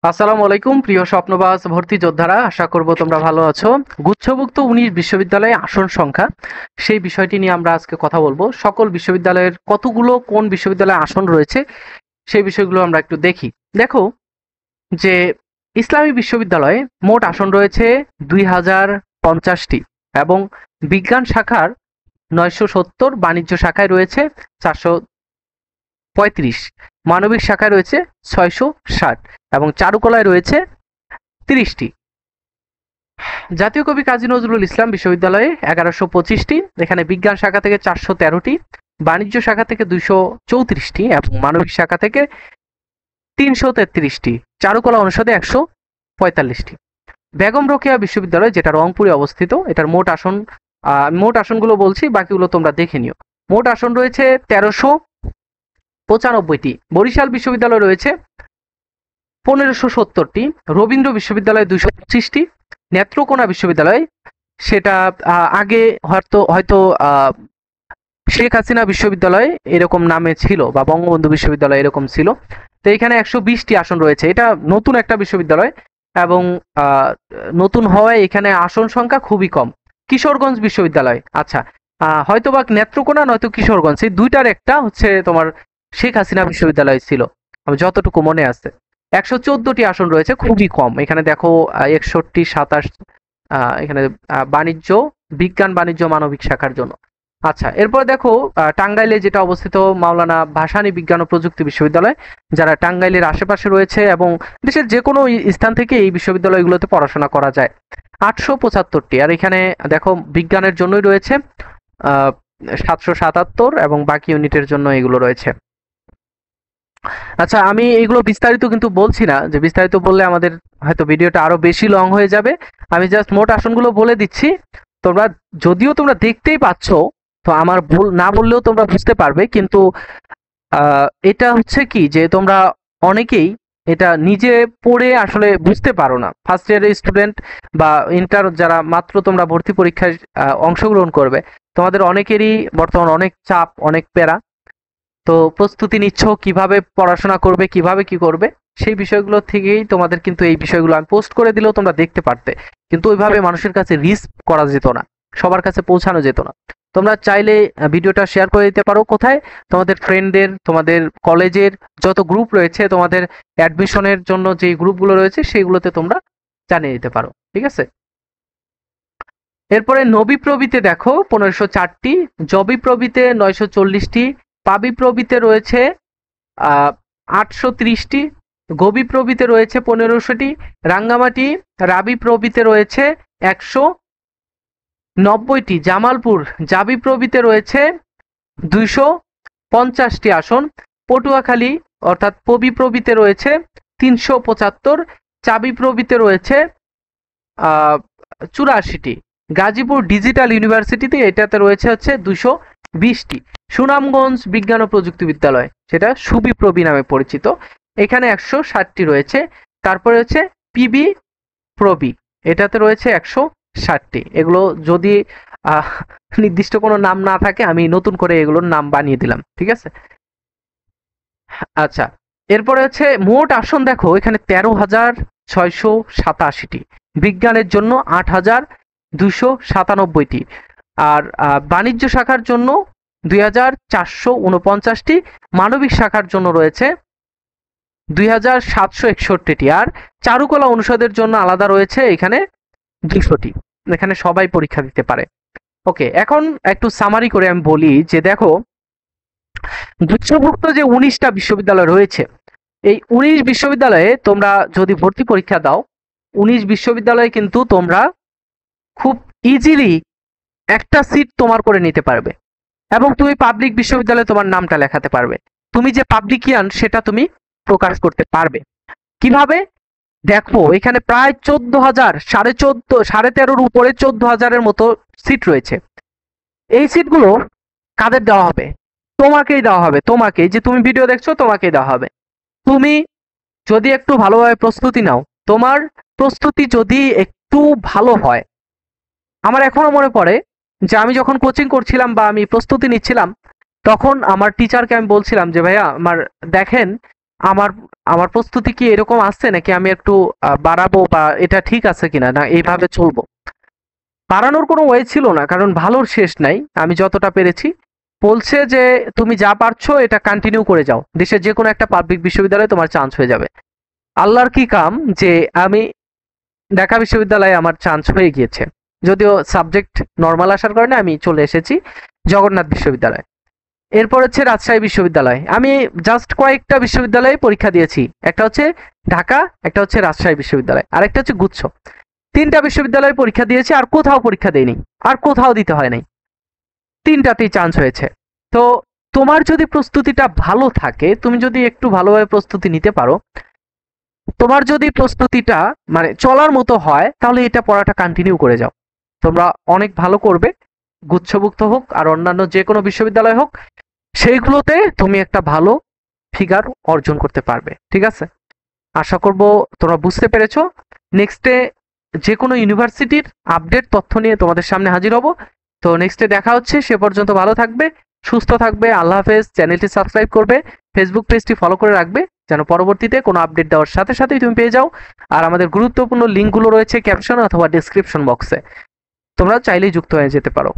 আসসালামু আলাইকুম প্রিয় স্বপ্নবাজ ভর্তি যোদ্ধারা, আশা করব তোমরা ভালো আছো। গুচ্ছভুক্ত 19 বিশ্ববিদ্যালয়ে আসন সংখ্যা, সেই বিষয়টি নিয়ে আমরা আজকে কথা বলবো। সকল বিশ্ববিদ্যালয়ের কতগুলো কোন বিশ্ববিদ্যালয়ে আসন রয়েছে সেই বিষয়গুলো আমরা একটু দেখি। দেখো যে ইসলামী বিশ্ববিদ্যালয়ে মোট আসন রয়েছে 2050টি এবং বিজ্ঞান শাখার 970, বাণিজ্য শাখায় রয়েছে 435, মানবিক শাখায় রয়েছে 660 এবং চারুকলায় রয়েছে 30টি। জাতীয় কবি কাজী নজরুল ইসলাম বিশ্ববিদ্যালয়ে 1125টি, এখানে বিজ্ঞান শাখা থেকে 413টি, বাণিজ্য শাখা থেকে 234টি এবং মানবিক শাখা থেকে 333টি, চারুকলা অনুষদে 145টি। বেগম রোকেয়া বিশ্ববিদ্যালয়, যেটা রংপুরে অবস্থিত, এটার মোট আসনগুলো বলছি, বাকিগুলো তোমরা দেখে নিও। মোট আসন রয়েছে 1395টি। বরিশাল বিশ্ববিদ্যালয় রয়েছে 1570টি, রবীন্দ্র বিশ্ববিদ্যালয় 225টি, নেত্রকোনা বিশ্ববিদ্যালয়, সেটা আগে হয়তো শেখ হাসিনা বিশ্ববিদ্যালয় এরকম নামে ছিল বা বঙ্গবন্ধু বিশ্ববিদ্যালয় এরকম ছিল। তো এখানে 120টি আসন রয়েছে। এটা নতুন একটা বিশ্ববিদ্যালয় এবং নতুন হওয়ায় এখানে আসন সংখ্যা খুবই কম। কিশোরগঞ্জ বিশ্ববিদ্যালয়, আচ্ছা, হয়তোবা নেত্রকোনা নয়তো কিশোরগঞ্জ, এই দুইটার একটা হচ্ছে তোমার শেখ হাসিনা বিশ্ববিদ্যালয় ছিল, আমার যতটুকু মনে আছে। 114টি আসন রয়েছে, খুবই কম। এখানে দেখো 61, 27, এখানে বিজ্ঞান বাণিজ্য মানবিক শাখার জন্য। আচ্ছা, এরপর দেখো টাঙ্গাইলে যেটা অবস্থিত মাওলানা ভাসানী বিজ্ঞান ও প্রযুক্তি বিশ্ববিদ্যালয়, যারা টাঙ্গাইলের আশেপাশে রয়েছে এবং দেশের যে কোনো স্থান থেকে এই বিশ্ববিদ্যালয়গুলোতে পড়াশোনা করা যায়। 875টি, আর এখানে দেখো বিজ্ঞানের জন্যই রয়েছে 777 এবং বাকি ইউনিটের জন্য এগুলো রয়েছে। আচ্ছা, আমি এইগুলো বিস্তারিত কিন্তু বলছি না, যে বিস্তারিত বললে আমাদের হয়তো ভিডিওটা আরো বেশি লং হয়ে যাবে। আমি জাস্ট মোট আসনগুলো বলে দিচ্ছি। যদিও তোমরা দেখতেই পাচ্ছ, তো আমার ভুল না বললেও তোমরা বুঝতে পারবে, কিন্তু এটা হচ্ছে কি যে তোমরা অনেকেই এটা নিজে পড়ে আসলে বুঝতে পারো না। ফার্স্ট ইয়ারের স্টুডেন্ট বা ইন্টার যারা মাত্র তোমরা ভর্তি পরীক্ষায় অংশগ্রহণ করবে, তোমাদের অনেকেরই বর্তমান অনেক চাপ, অনেক প্যারা। তো প্রস্তুতি নিচ্ছ কিভাবে পড়াশোনা করবে, কিভাবে কি করবে, সেই বিষয়গুলো থেকেই তোমাদের কিন্তু এই বিষয়গুলো আমি পোস্ট করে দিলেও তোমরা দেখতে পারতে, কিন্তু ওইভাবে মানুষের কাছে রিস্ক করা যেত না, সবার কাছে পৌঁছানো যেত না। তোমরা চাইলে ভিডিওটা শেয়ার করে দিতে পারো কোথায়, তোমাদের ফ্রেন্ডদের, তোমাদের কলেজের যত গ্রুপ রয়েছে, তোমাদের অ্যাডমিশনের জন্য যে গ্রুপগুলো রয়েছে সেইগুলোতে তোমরা জানিয়ে দিতে পারো, ঠিক আছে। এরপরে নবী প্রবিতে দেখো 1504টি, জবি প্রবিতে 940টি, পাবি প্রবিতে রয়েছে 830টি, গবি প্রবিতে রয়েছে 1500টি, রাঙ্গামাটি রাবি প্রবিতে রয়েছে 190টি, জামালপুর জাবি প্রবিতে রয়েছে 250টি আসন, পটুয়াখালী অর্থাৎ পবি প্রবিতে রয়েছে 375, চাবি প্রবিতে রয়েছে 84টি, গাজীপুর ডিজিটাল ইউনিভার্সিটিতে এটাতে রয়েছে হচ্ছে 220টি, সুনামগঞ্জ বিজ্ঞান ও প্রযুক্তি বিদ্যালয়, সেটা সুবিপ্রবি নামে পরিচিত, এখানে 160টি রয়েছে। তারপরে হচ্ছে পিবি প্রবি, এটাতে রয়েছে 160টি। এগুলো যদি নির্দিষ্ট কোনো নাম না থাকে, আমি নতুন করে এগুলোর নাম বানিয়ে দিলাম, ঠিক আছে। আচ্ছা, এরপরে হচ্ছে মোট আসন দেখো, এখানে 13,687টি, বিজ্ঞানের জন্য 8,297টি, আর বাণিজ্য শাখার জন্য 2,449টি, মানবিক শাখার জন্য রয়েছে 2,761টি, আর চারুকলা অনুষদের জন্য আলাদা রয়েছে এখানে 200টি। এখানে সবাই পরীক্ষা দিতে পারে। ওকে, এখন একটু সামারি করে আমি বলি যে দেখো, গুচ্ছভুক্ত যে 19টা বিশ্ববিদ্যালয় রয়েছে, এই 19 বিশ্ববিদ্যালয়ে তোমরা যদি ভর্তি পরীক্ষা দাও, 19 বিশ্ববিদ্যালয়ে কিন্তু তোমরা খুব ইজিলি একটা সিট তোমার করে নিতে পারবে এবং তুমি পাবলিক বিশ্ববিদ্যালয়ে তোমার নামটা লেখাতে পারবে। তুমি যে পাবলিকিয়ান সেটা তুমি প্রকাশ করতে পারবে। কিভাবে? দেখো, এখানে প্রায় 14,000, 13,500 উপরে 14,000-এর মতো সিট রয়েছে। এই সিটগুলো কাদের দেওয়া হবে? তোমাকেই দেওয়া হবে। তোমাকে, যে তুমি ভিডিও দেখছো, তোমাকেই দেওয়া হবে। তুমি যদি একটু ভালোভাবে প্রস্তুতি নাও, তোমার প্রস্তুতি যদি একটু ভালো হয়, আমার এখনো মনে পড়ে যে আমি যখন কোচিং করছিলাম বা আমি প্রস্তুতি নিচ্ছিলাম, তখন আমার টিচারকে আমি বলছিলাম যে ভাইয়া আমার দেখেন আমার আমার প্রস্তুতি কি এরকম আছে নাকি আমি একটু বাড়াবো বা এটা ঠিক আছে কিনা, না এইভাবে চলবো? বাড়ানোর কোনো ওয়ে ছিল না, কারণ ভালোর শেষ নাই। আমি যতটা পেরেছি বলছে যে তুমি যা পারছো এটা কন্টিনিউ করে যাও, দেশের যে কোনো একটা পাবলিক বিশ্ববিদ্যালয়ে তোমার চান্স হয়ে যাবে। আল্লাহর কি কাম যে আমি ঢাকা বিশ্ববিদ্যালয়ে আমার চান্স হয়ে গিয়েছে, যদিও সাবজেক্ট নর্মাল আসার কারণে আমি চলে এসেছি জগন্নাথ বিশ্ববিদ্যালয়। এরপর হচ্ছে রাজশাহী বিশ্ববিদ্যালয়। আমি জাস্ট কয়েকটা বিশ্ববিদ্যালয়ে পরীক্ষা দিয়েছি, একটা হচ্ছে ঢাকা, একটা হচ্ছে রাজশাহী বিশ্ববিদ্যালয়, আর একটা হচ্ছে গুচ্ছ। তিনটা বিশ্ববিদ্যালয়ে পরীক্ষা দিয়েছি, আর কোথাও পরীক্ষা দেইনি, আর কোথাও দিতে হয় নাই, তিনটাতেই চান্স হয়েছে। তো তোমার যদি প্রস্তুতিটা ভালো থাকে, তুমি যদি একটু ভালোভাবে প্রস্তুতি নিতে পারো, তোমার যদি প্রস্তুতিটা মানে চলার মতো হয়, তাহলে এটা পড়াটা কন্টিনিউ করে যাও, তোমরা অনেক ভালো করবে। গুচ্ছভুক্ত হোক আর অন্যান্য যে কোনো বিশ্ববিদ্যালয় হোক, সেইগুলোতে তুমি একটা ভালো ফিগার অর্জন করতে পারবে। ঠিক আছে, আশা করব তোমরা বুঝতে পেরেছো। নেক্সটে যে কোনো ইউনিভার্সিটির আপডেট তথ্য নিয়ে তোমাদের সামনে হাজির হব। তো নেক্সটে দেখা হচ্ছে, সে পর্যন্ত ভালো থাকবে, সুস্থ থাকবে। আল্লাহ হাফেজ। চ্যানেলটি সাবস্ক্রাইব করবে, ফেসবুক পেজটি ফলো করে রাখবে, যেন পরবর্তীতে কোনো আপডেট দেওয়ার সাথে সাথেই তুমি পেয়ে যাও। আর আমাদের গুরুত্বপূর্ণ লিঙ্কগুলো রয়েছে ক্যাপশন অথবা ডেসক্রিপশন বক্সে, তোমরা চাইলেই যুক্ত হয়ে যেতে পারো।